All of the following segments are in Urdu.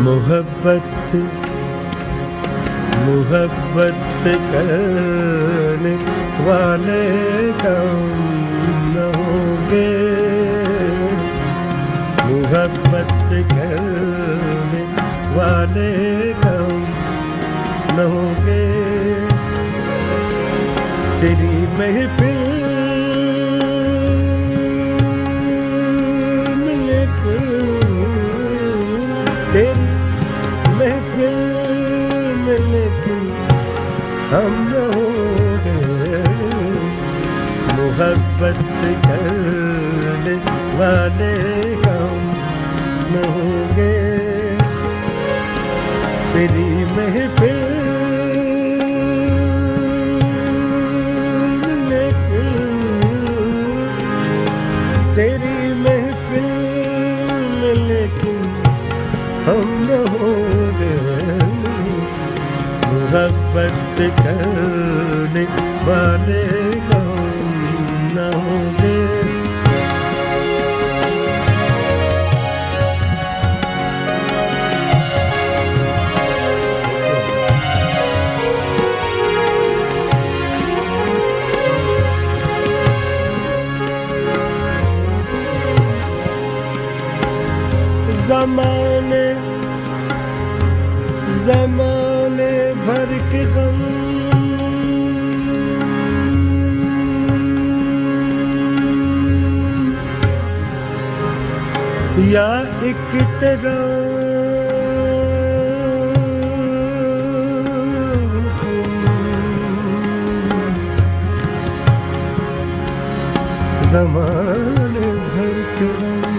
محبت محبت کرنے والے کم نہ ہوں گے، محبت کرنے والے کم نہ ہوں گے، تیری محفل میں لے کر، تیری محفل میں لیکن ہم نہ ہوں گے، محبت کرنے والے ہم نہ ہوں گے، تیری محفل میں لیکن، تیری محفل میں لیکن ہم نہ ہوں گے، محبت کرنے والے ہم نہ ہوں گے۔ زمانے بھر کے غم یا ایک تیرا زمانے بھر کے غم،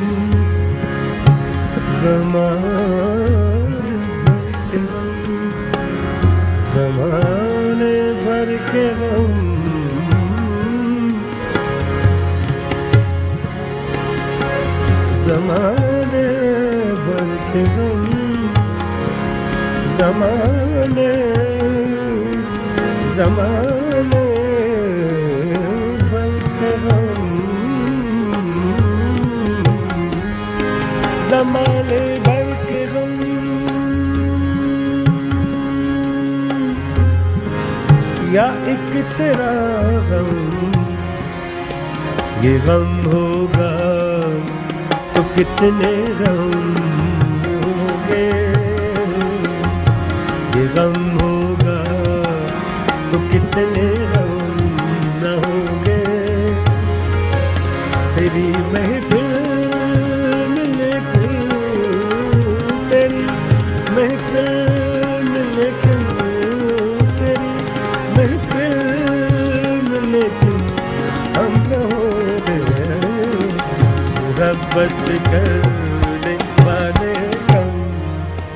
زمانے بھر کے غم، زمانے بھر کے غم، زمانے زمانے بھر کے غم، زمانے بھر کے غم، یا ایک تیرا غم، یہ غم ہوگا تو کتنے غم ہوں گے، یہ غم ہوگا تو کتنے غم نہ ہوں گے، تیری محفل میں لے کر، تیری محفل میں لے کر، تیری محفل میں لے کر ہم نہ ہوں گے، محبت کرنے والے کم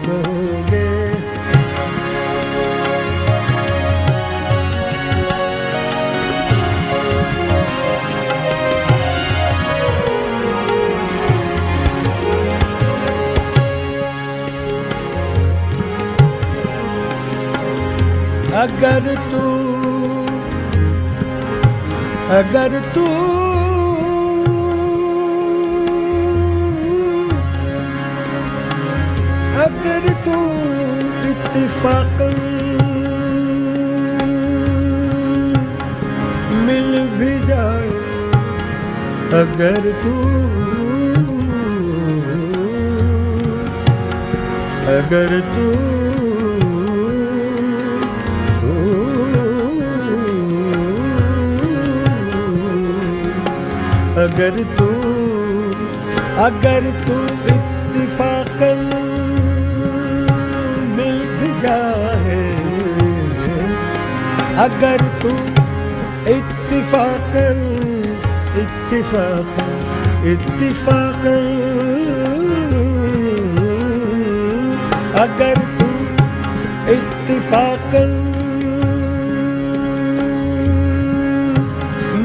نہ ہوں گے۔ اگر تو اتفاقاً مل بھی جائے، اگر تو اتفاقاً مل بھی جائے، اگر تو اتفاقاً اگر تو اتفاقاً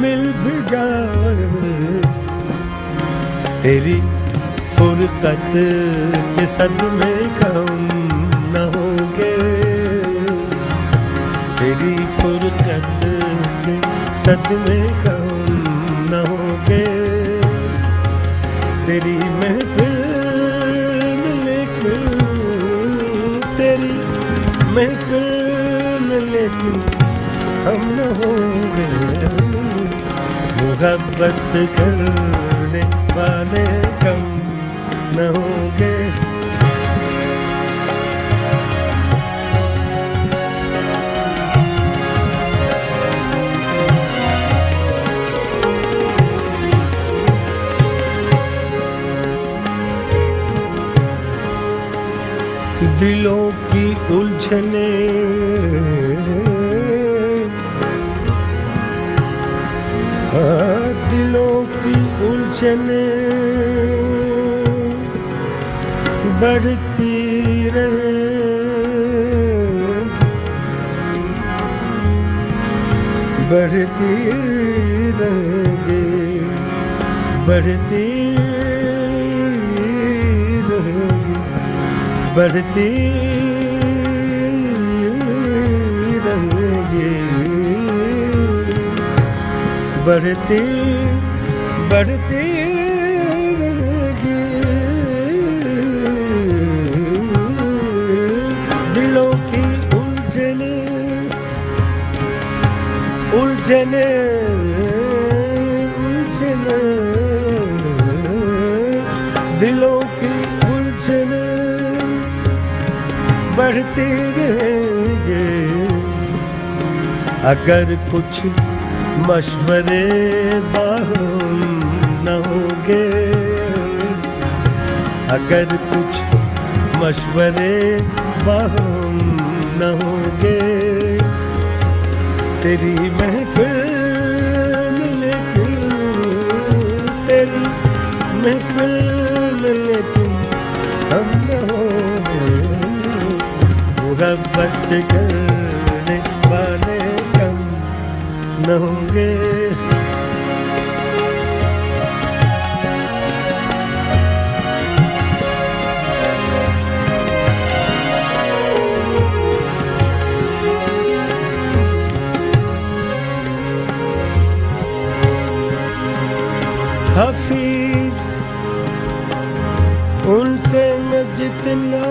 مل بھی جائے، تیری فرقت کے صدمے کم نہ صدمے کم نہ ہوں گے تیری محفل میں، لیکن تیری محفل میں لیکن ہم نہ ہوں گے، محبت کرنے والے کم نہ ہوں گے۔ دلوں کی الجھنیں دلوں کی الجھنیں بڑھتی رہے، بڑھتی رہیں گے، بڑھتی رہیں گے، بڑھتی رہیں گے، بڑھتی بڑھتی رہیں گے۔ دلوں کی الجھنیں الجھنیں الجھنیں، دلوں کی الجھنیں بڑھتی رہیں گے، اگر کچھ مشورے باہم نہ ہوں گے، اگر کچھ مشورے باہم نہ ہوں گے تیری محفل میں، لیکن تیری محفل میں لیکن ہم نہ ہوں گے، محبت کرنے والے کم نہ ہوں گے۔ حفیظ ان سے میں جتنا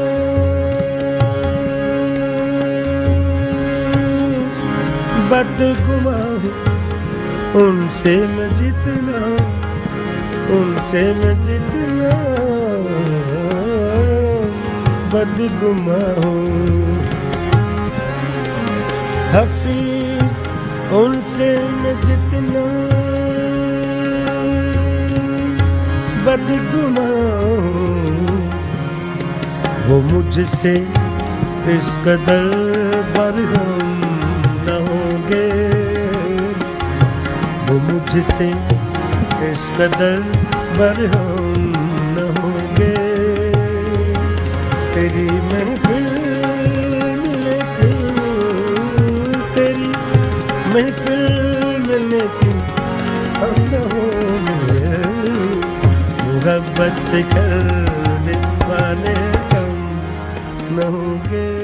بدگماں ہوں، ان سے میں جتنا، ان سے میں جتنا بدگماں ہوں، حفیظ ان سے میں جتنا بدگماں ہوں، وہ مجھ سے اس قدر برہم نہ ہوں گے، وہ مجھ سے اس قدر برہم نہ ہوں گے، تیری محفل میں لیکن تیری محفل میں لیکن ہم نہ ہوں گے، محبت کرنے والے کم نہ ہوں گے۔